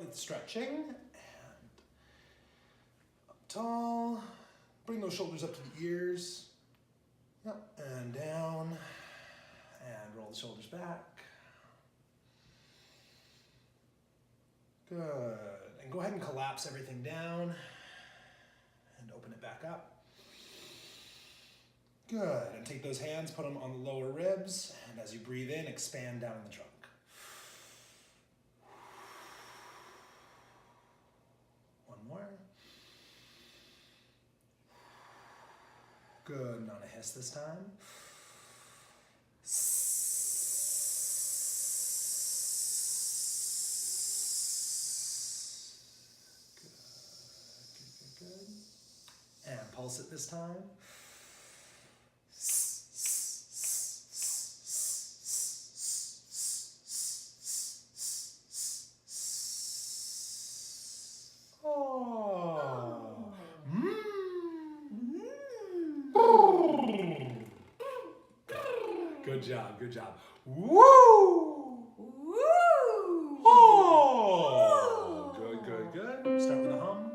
with stretching. And up tall. Bring those shoulders up to the ears. Yep. And down. And roll the shoulders back. Good. And go ahead and collapse everything down. And open it back up. Good. And take those hands, put them on the lower ribs. And as you breathe in, expand down in the trunk. One more. Good. Not a hiss this time. Good. And pulse it this time. Good job, good job. Woo! Woo! Oh! Good, good, good. Start with a hum.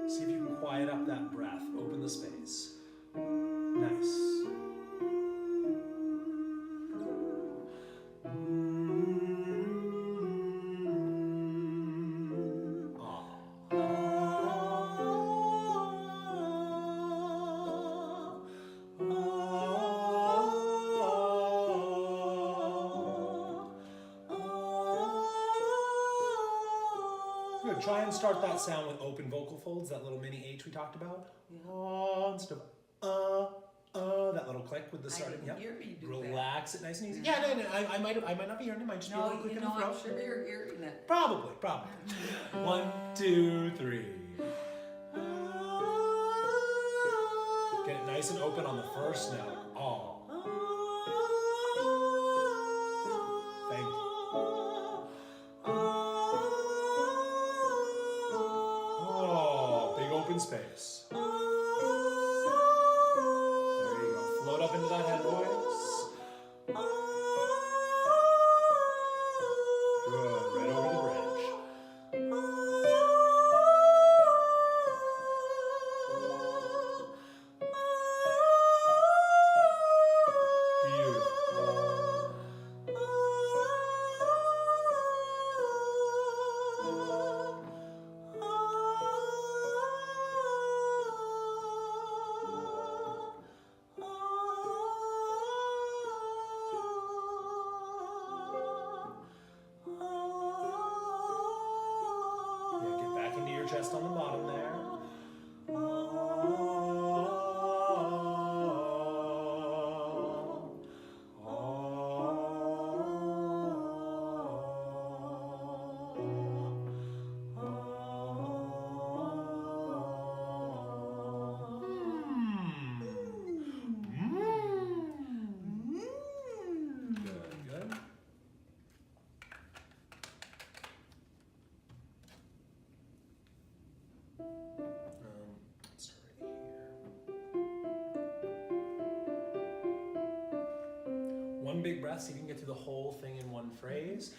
See if you can quiet up that breath. Open the space. Nice. Good. Try and start that sound with open vocal folds, that little mini H we talked about. Yeah. Instead of that little click with the starting. I didn't hear me do Relax it nice and easy. Yeah, no, I might not be hearing it. Might just be a little quick in the throat. I'm sure you're hearing it. Probably. 1, 2, 3. Get it nice and open on the first note. Oh. Thank you. Oh, big open space. There you go. Float up into that head voice. Good. Right over the bridge. Chest on the bottom there. Good. Let's start right here. One big breath, see if you can get through the whole thing in one phrase.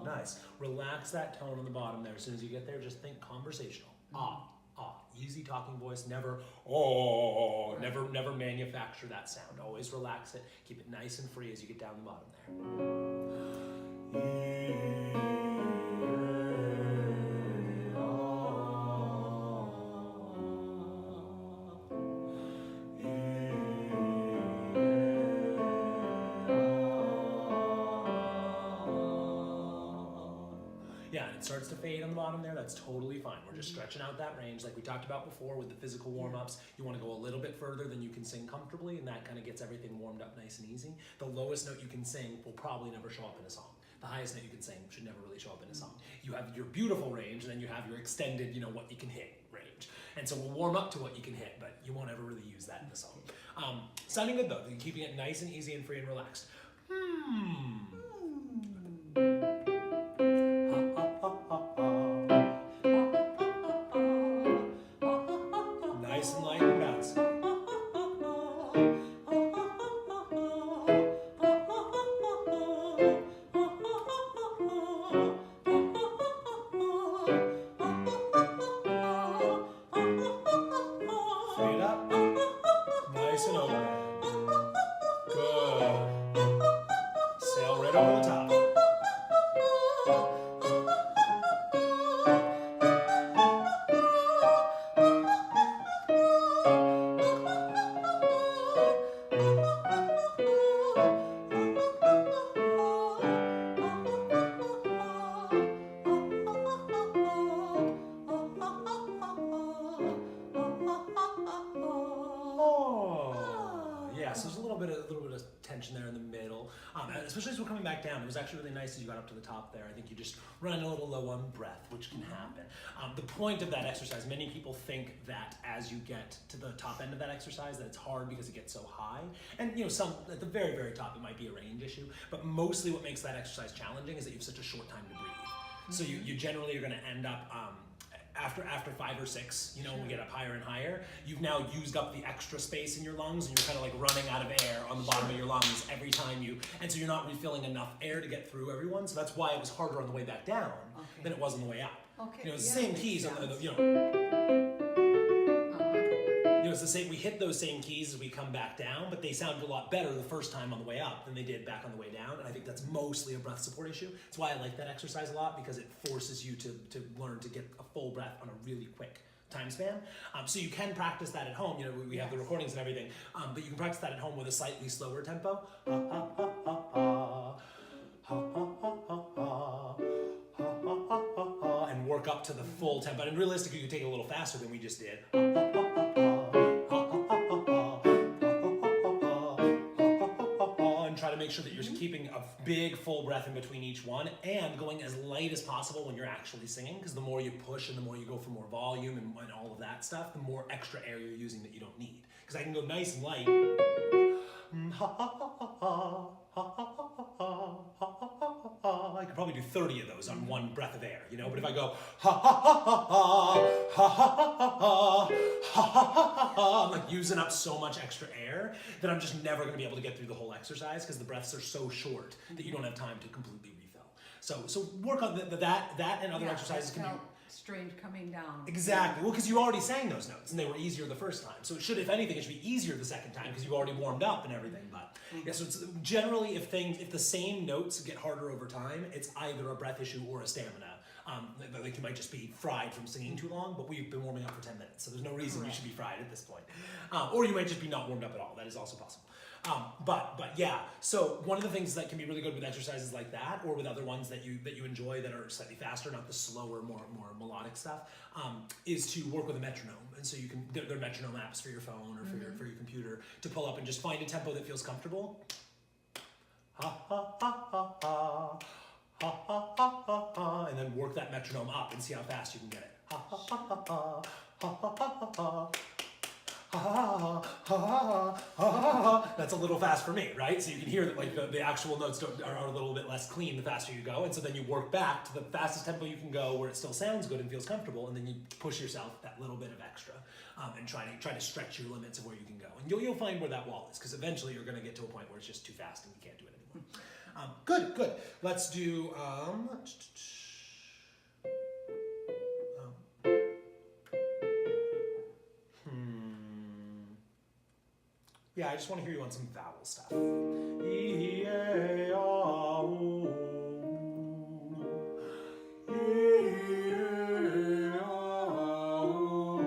Nice. Relax that tone on the bottom there. As soon as you get there, just think conversational. Ah, ah. easy talking voice, never, oh, never manufacture that sound. Always relax it, keep it nice and free as you get down the bottom there. Yeah, and it starts to fade on the bottom there. That's totally fine. We're just stretching out that range like we talked about before with the physical warm-ups. You want to go a little bit further than you can sing comfortably, and that kind of gets everything warmed up nice and easy. The lowest note you can sing will probably never show up in a song. The highest note you can sing should never really show up in a song. You have your beautiful range, and then you have your extended, what you can hit range. And so we'll warm up to what you can hit, but you won't ever really use that in the song. Sounding good though, keeping it nice and easy and free and relaxed. Nice and light and bounce. Fade up. Nice and overhead. Good. Sail right over the top. So there's a little bit of tension there in the middle, especially as we're coming back down. It was actually really nice as you got up to the top there. I think you just run a little low on breath, which can happen. The point of that exercise, many people think that as you get to the top end of that exercise, that it's hard because it gets so high. And some at the very, very top, it might be a range issue. But mostly what makes that exercise challenging is that you have such a short time to breathe. So you generally are going to end up after 5 or 6, when we get up higher and higher, you've now used up the extra space in your lungs, and you're kind of like running out of air on the bottom of your lungs every time and so you're not refilling enough air to get through everyone. So that's why it was harder on the way back down than it was on the way up. Okay. It's the same keys on it's the same. We hit those same keys as we come back down, but they sounded a lot better the first time on the way up than they did back on the way down. And I think that's mostly a breath support issue. That's why I like that exercise a lot, because it forces you to learn to get a full breath on a really quick time span. So you can practice that at home. We have the recordings and everything, but you can practice that at home with a slightly slower tempo. And work up to the full tempo. And realistically, you can take it a little faster than we just did. And try to make sure that you're keeping a big full breath in between each one and going as light as possible when you're actually singing, because the more you push and the more you go for more volume and all of that stuff, the more extra air you're using that you don't need. Because I can go nice and light. I could probably do 30 of those on one breath of air, but if I go I'm like using up so much extra air that I'm just never going to be able to get through the whole exercise, because the breaths are so short that you don't have time to completely refill. So work on that and other exercises can be strange coming down. Exactly. Well, because you already sang those notes and they were easier the first time. So it should, if anything, it should be easier the second time because you already warmed up and everything. But yeah, so it's generally if the same notes get harder over time, it's either a breath issue or a stamina. Like you might just be fried from singing too long, but we've been warming up for 10 minutes, so there's no reason you should be fried at this point. Or you might just be not warmed up at all. That is also possible. But yeah, so one of the things that can be really good with exercises like that, or with other ones that you enjoy that are slightly faster, not the slower, more melodic stuff, is to work with a metronome. And so you can, there are metronome apps for your phone or for your computer to pull up and just find a tempo that feels comfortable. Ha ha ha ha ha. Ha ha ha ha ha, and then work that metronome up and see how fast you can get it. Ha ha ha ha ha, ha ha ha ha. That's a little fast for me, right? So you can hear that like the actual notes are a little bit less clean the faster you go, and so then you work back to the fastest tempo you can go where it still sounds good and feels comfortable, and then you push yourself that little bit of extra and try to stretch your limits of where you can go. And you'll find where that wall is, because eventually you're going to get to a point where it's just too fast and you can't do it anymore. Good. Let's do. Yeah, I just want to hear you on some vowel stuff. E, A, R, O. E, A, R, O.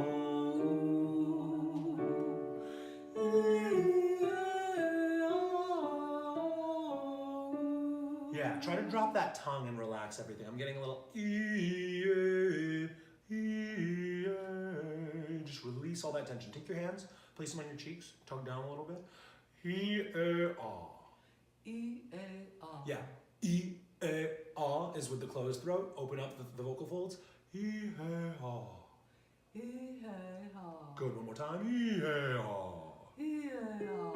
E, A, R. Yeah, try to drop that tongue and relax everything. I'm getting a little just release all that tension. Take your hands, place them on your cheeks, tongue down a little bit. E-A-R. E-A-R. Yeah, E-A-R is with the closed throat. Open up the vocal folds. E-A-R. E-A-R. Good, one more time. E-A-R. E-A-R.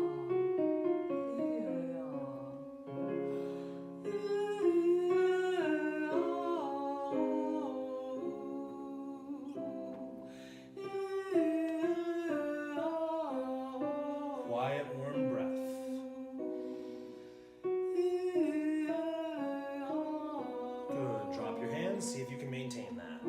Quiet, warm breath. Good. Drop your hands. See if you can maintain that.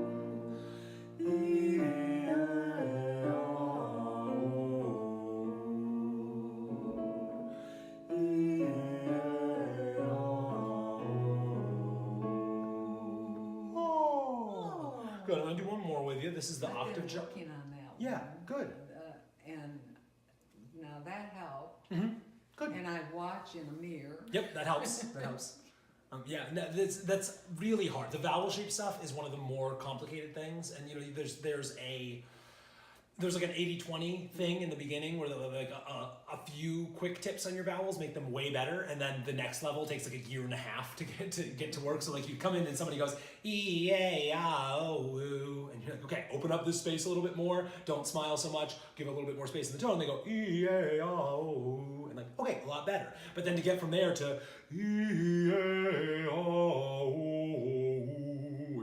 Good. I'm going to do one more with you. This is the octave jump. Working on that Yeah, one. good. And now that helped. Mm-hmm. Good. And I watch in a mirror. Yep, that helps. That helps. Yeah, no, that's really hard. The vowel shape stuff is one of the more complicated things, and you know, there's like an 80-20 thing in the beginning where like a few quick tips on your vowels make them way better, and then the next level takes like a year and a half to get to work. So like you come in and somebody goes E-A-I-O-U, and you're like, okay, open up this space a little bit more, don't smile so much, give a little bit more space in the tone. They go E-A-I-O-U, and like, okay, a lot better. But then to get from there to E-A-I-O-U,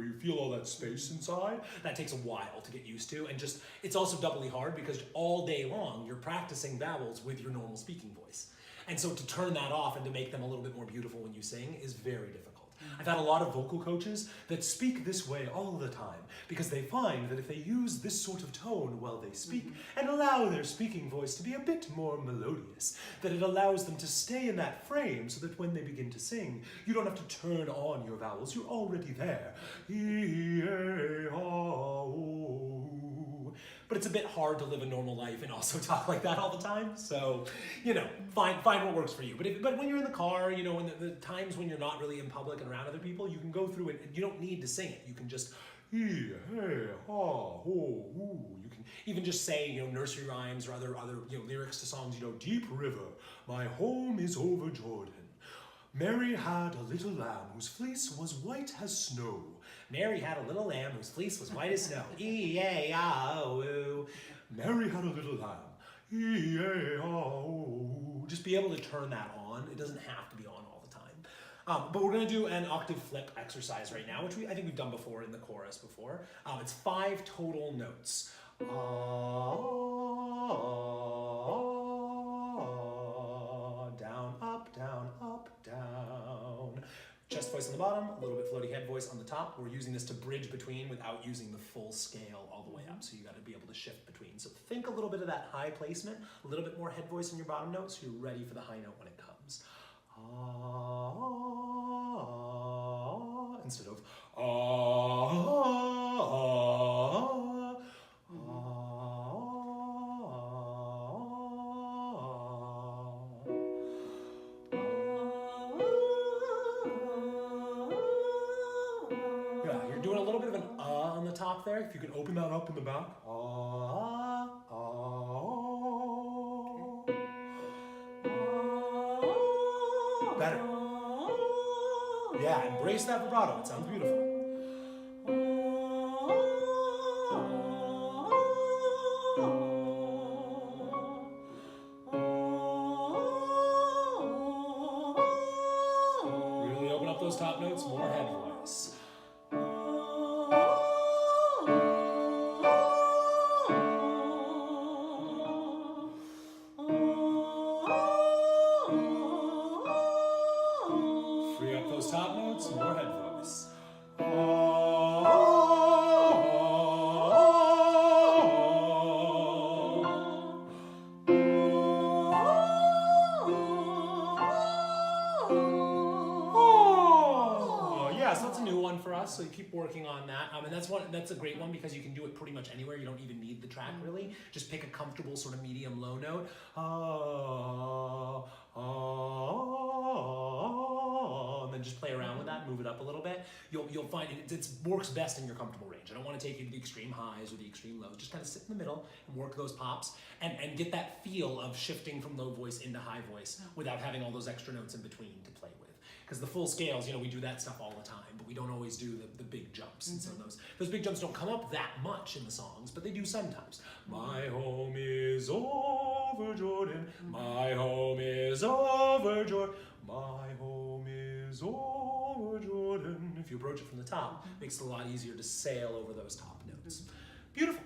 you feel all that space inside, that takes a while to get used to, and just it's also doubly hard because all day long you're practicing vowels with your normal speaking voice, and so to turn that off and to make them a little bit more beautiful when you sing is very difficult. I've had a lot of vocal coaches that speak this way all the time because they find that if they use this sort of tone while they speak and allow their speaking voice to be a bit more melodious, that it allows them to stay in that frame so that when they begin to sing, you don't have to turn on your vowels, you're already there. E-A-R-O. But it's a bit hard to live a normal life and also talk like that all the time. So, you know, find what works for you. But when you're in the car, you know, when the times when you're not really in public and around other people, you can go through it. You don't need to sing it. You can just you can even just say, you know, nursery rhymes or other you know, lyrics to songs. You know, deep river, my home is over Jordan. Mary had a little lamb whose fleece was white as snow. Mary had a little lamb whose fleece was white as snow. E-A-I-O-U. Mary had a little lamb. E-A-I-O-U. Just be able to turn that on. It doesn't have to be on all the time. But we're going to do an octave flip exercise right now, which I think we've done before in the chorus before. It's 5 total notes. Down, up, down, up, down. Chest voice on the bottom, a little bit floaty head voice on the top. We're using this to bridge between without using the full scale all the way up. So you got to be able to shift between. So think a little bit of that high placement, a little bit more head voice in your bottom note so you're ready for the high note when it comes. Instead of yeah, you're doing a little bit of an on the top there. If you can open that up in the back. Better. Yeah, embrace that vibrato. It sounds beautiful. Really open up those top notes, more head voice. Free up those top notes, more head voice. Yeah, so that's a new one for us. So you keep working on that, and that's a great one because you can do it pretty much anywhere. You don't even need the track really. Just pick a comfortable sort of medium low note. And then just play around with that, move it up a little bit. You'll find it works best in your comfortable range. I don't want to take you to the extreme highs or the extreme lows. Just kind of sit in the middle and work those pops and get that feel of shifting from low voice into high voice without having all those extra notes in between to play with. Because the full scales, we do that stuff all the time, but we don't always do the big jumps. And so those big jumps don't come up that much in the songs, but they do sometimes. My home is over Jordan. My home is over Jordan. My home is over Jordan. If you approach it from the top, it makes it a lot easier to sail over those top notes. Beautiful.